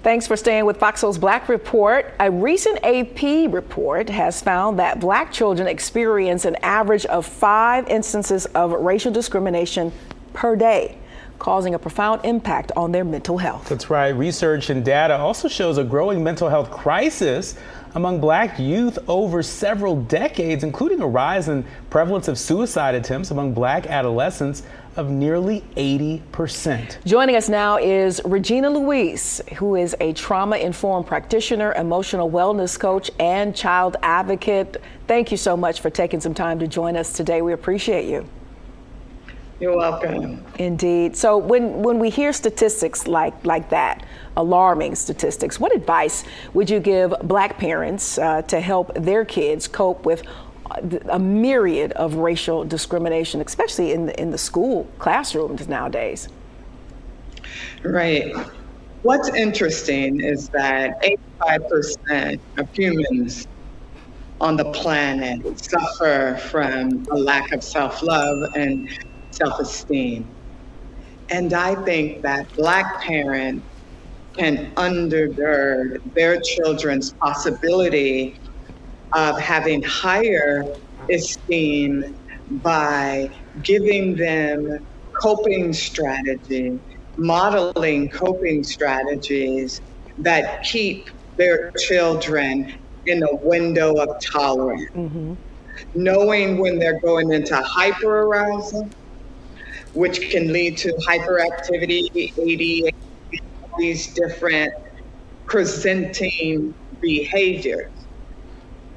Thanks for staying with FOXSOUL's Black Report. A recent AP report has found that Black children experience an average of 5 instances of racial discrimination per day, causing a profound impact on their mental health. That's right. Research and data also shows a growing mental health crisis among Black youth over several decades, including a rise in prevalence of suicide attempts among Black adolescents of nearly 80%. Joining us now is Regina Louise, who is a trauma-informed practitioner, emotional wellness coach, and child advocate. Thank you so much for taking some time to join us today. We appreciate you. You're welcome. Indeed. So when we hear statistics like that, alarming statistics, what advice would you give Black parents to help their kids cope with a myriad of racial discrimination, especially in the school classrooms nowadays? Right. What's interesting is that 85% of humans on the planet suffer from a lack of self-love and self-esteem. And I think that Black parents can undergird their children's possibility of having higher esteem by giving them coping strategies, modeling coping strategies that keep their children in a window of tolerance. Mm-hmm. Knowing when they're going into hyperarousal, which can lead to hyperactivity, ADHD, all these different presenting behaviors.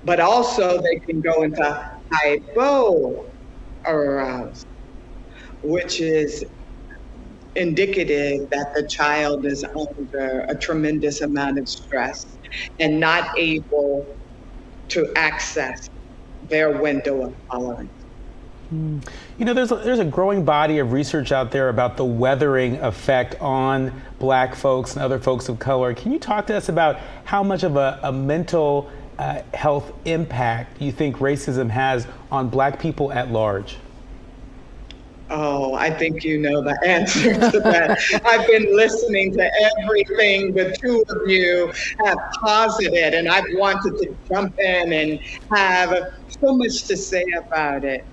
But also they can go into hypoarousal, which is indicative that the child is under a tremendous amount of stress and not able to access their window of tolerance. You know, there's a growing body of research out there about the weathering effect on Black folks and other folks of color. Can you talk to us about how much of a mental health impact you think racism has on Black people at large? Oh, I think you know the answer to that. I've been listening to everything the two of you have posited, and I've wanted to jump in and have so much to say about it.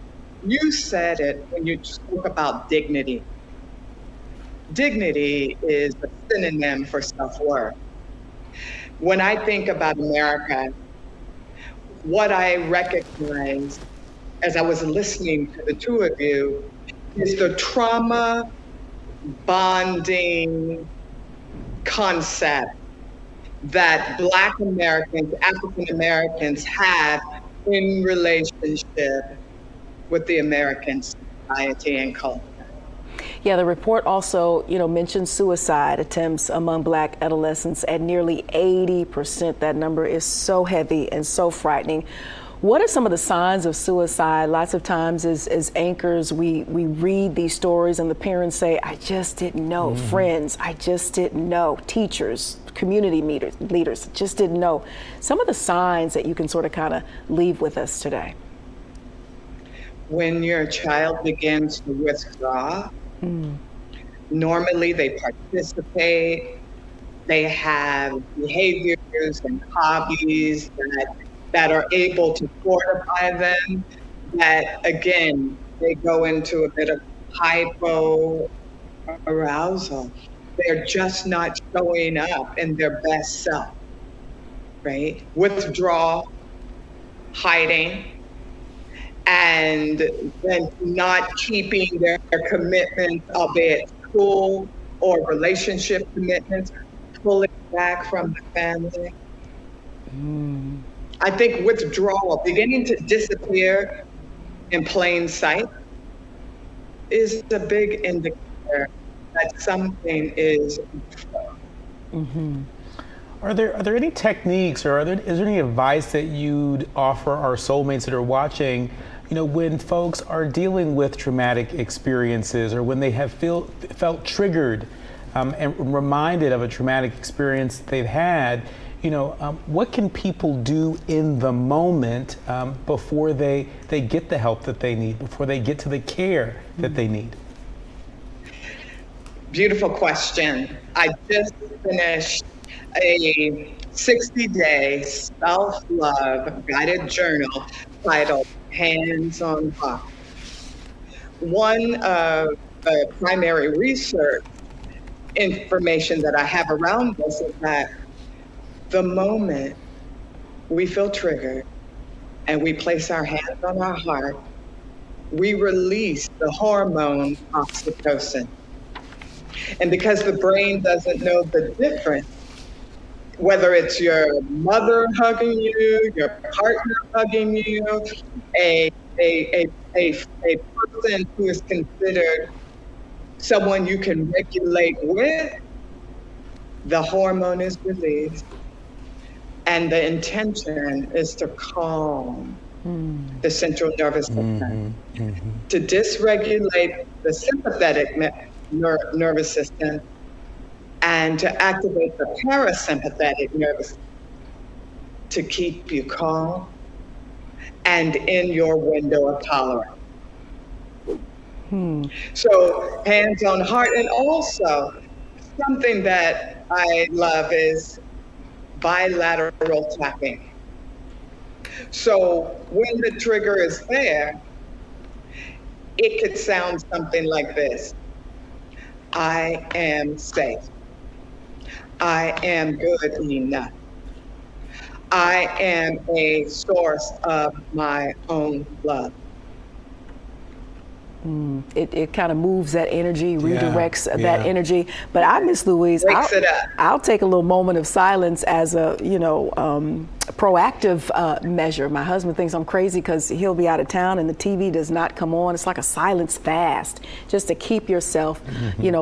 You said it when you spoke about dignity. Dignity is a synonym for self-worth. When I think about America, what I recognize as I was listening to the two of you is the trauma bonding concept that Black Americans, African Americans have in relationship with the American society and culture. Yeah, the report also, mentions suicide attempts among Black adolescents at nearly 80%. That number is so heavy and so frightening. What are some of the signs of suicide? Lots of times as anchors, we read these stories and the parents say, I just didn't know. Mm-hmm. Friends, I just didn't know. Teachers, community leaders, just didn't know. Some of the signs that you can sort of kind of leave with us today. When your child begins to withdraw, normally they participate, they have behaviors and hobbies that are able to fortify them, that again, they go into a bit of hypoarousal. They're just not showing up in their best self, right? Withdrawal, hiding, and then not keeping their commitments, albeit school or relationship commitments, pulling back from the family. I think withdrawal, beginning to disappear in plain sight, is a big indicator that something is wrong. Are there any techniques or is there any advice that you'd offer our soulmates that are watching, when folks are dealing with traumatic experiences or when they have felt triggered and reminded of a traumatic experience they've had? What can people do in the moment before they get the help that they need, before they get to the care that they need? Beautiful question. I just finished a 60-day self-love guided journal titled Hands on Heart. One of the primary research information that I have around this is that the moment we feel triggered and we place our hands on our heart, we release the hormone oxytocin. And because the brain doesn't know the difference, whether it's your mother hugging you, your partner hugging you, a person who is considered someone you can regulate with, the hormone is released. And the intention is to calm the central nervous system, to dysregulate the sympathetic nervous system, and to activate the parasympathetic nervous system to keep you calm and in your window of tolerance. So hands on heart. And also something that I love is bilateral tapping. So when the trigger is there, it could sound something like this. I am safe. I am good enough. I am a source of my own love. It kind of moves that energy, redirects that energy. But Miss Louise, I'll take a little moment of silence as a, proactive measure. My husband thinks I'm crazy because he'll be out of town and the TV does not come on. It's like a silence fast, just to keep yourself,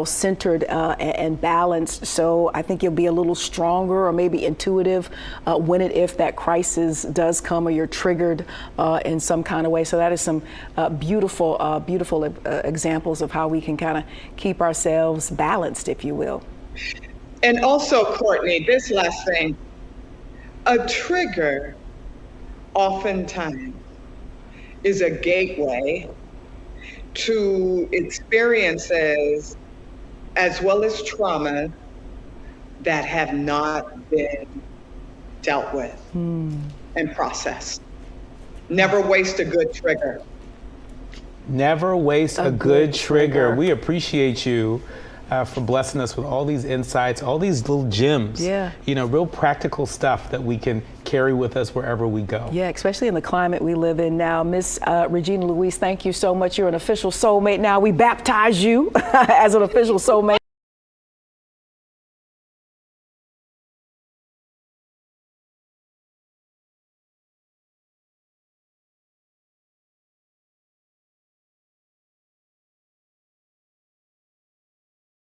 centered and balanced. So I think you'll be a little stronger or maybe intuitive when if that crisis does come or you're triggered in some kind of way. So that is some beautiful examples of how we can kind of keep ourselves balanced, if you will. And also, Courtney, this last thing, a trigger oftentimes is a gateway to experiences as well as trauma that have not been dealt with and processed. Never waste a good trigger. Never waste a good trigger. We appreciate you for blessing us with all these insights, all these little gems. Real practical stuff that we can carry with us wherever we go. Yeah, especially in the climate we live in now. Miss Regina Louise, thank you so much. You're an official soulmate now. We baptize you as an official soulmate.